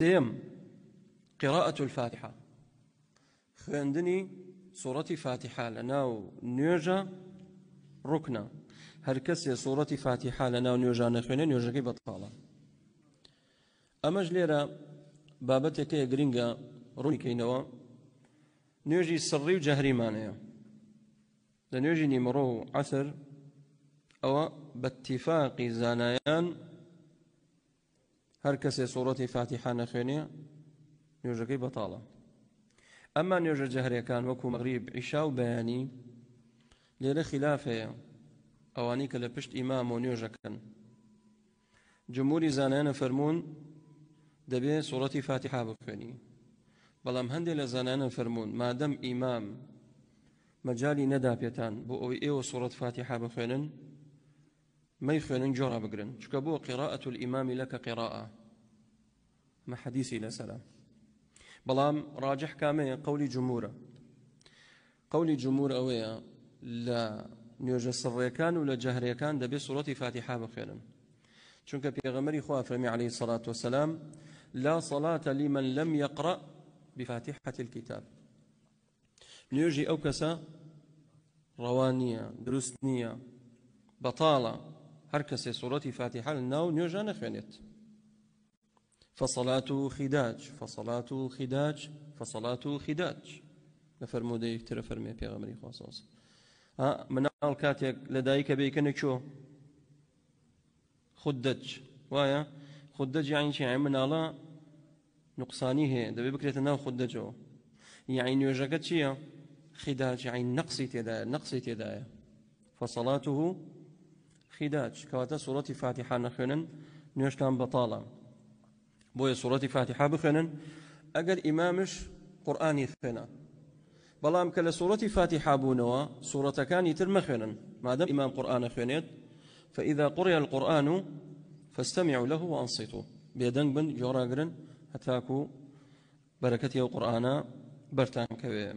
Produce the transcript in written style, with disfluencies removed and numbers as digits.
سيم قراءة الفاتحة خوێندنی سوورەتی فاتحة لەناو نوێژە ڕوکنە. هەر کەسێ سوورەتی فاتحة لەناو نوێژە نەخوێنێ نوێژەکەی بەتاڵە. ئەمەش لێرە بابەتێکەیە گرنگە ڕوونیکەینەوە. نوێژی سڕی و جەهریمانەیە لە نوێژی نیمڕۆ و عەسر ئەوە بەتیفاقی زانایان هەر کەسێ سوورەتی فاتحة نەخوێنێ نوێژەکەی بەتاڵە. ئەما نوێژە جەهرەکان وەکو مەغریب عیشا و بەیانی لێرە خلاف هەیە ئەوانەی کە لە پشت ئیمام و نوێژەکەن. جمهوری زانایانە فەرموون دەبێت سوورەتی فاتحة بخوێنی، بەڵام هەندێک لە زانایانە فەرموون مادەم ئیمام مەجالی نەدا پێتان بۆ ئەوەی ئێوە سوورەت فاتحة بخوێنن مەی خوێنن جۆرا بگرن، چکە بۆ قراءة الإمام لك قراءة مە حەدیثی لەسەرە. بەڵام ڕاجح کامەیە؟ قولی جمهورە. قولی جمهور ئەوەیە لە نوێژە سڕیەکان و لە جەهرەکان دەبێت سوورەتی فاتحة بخوێنن، چونکە پێغەمبەری خوا فەرمی عليه الصلاة والسلام لا صلاة لمن لم يقرأ بفاتحة الكتاب. نوێژی ئەو کەسە ڕەوان نییە، دروست نییە، بەتاڵە هەر کەسێ سوورەتی فاتحة لەناو نوێژە نەخوێنێت. فصلاته خداج فصلاته خداج فصلاته خداج لفرمودەی ترە فەرمێ پێغەمبەری خوا صلی الله علیه وسلم. مناڵ کاتێک لە دایکە بێکەنە چۆ خودەج وایە؟ خودەج یعنی چی؟ یعنی مناڵە نقصانی هەیە دەبێ بکرێتە ناو خودەجەوە. یعنی نوێژەکە چییە؟ خداج یعنی نەقسی تێدایە، نەقسی تێدایە. فصلاته خداج کەواتە سوورەتی فاتحة نەخوێنن نوێژتان بەتاڵە. بۆیە سوورەتی فاتحة بخوێنن ئەگەر ئیمامش قورئانی خوێنە، بەڵام کە لە سوورەتی فاتحة بوونەوە سوورەتەکانی تر مەخوێنن مادەم ئیمام قورئانە خوێنێت. فإذا قرئ القرآن فاستمعوا له وأنصتوا. بێدەنگ بن جۆڕاگرن هەتاکو بەرەکەتی ئەو قورئانە بەرتان کەوێ.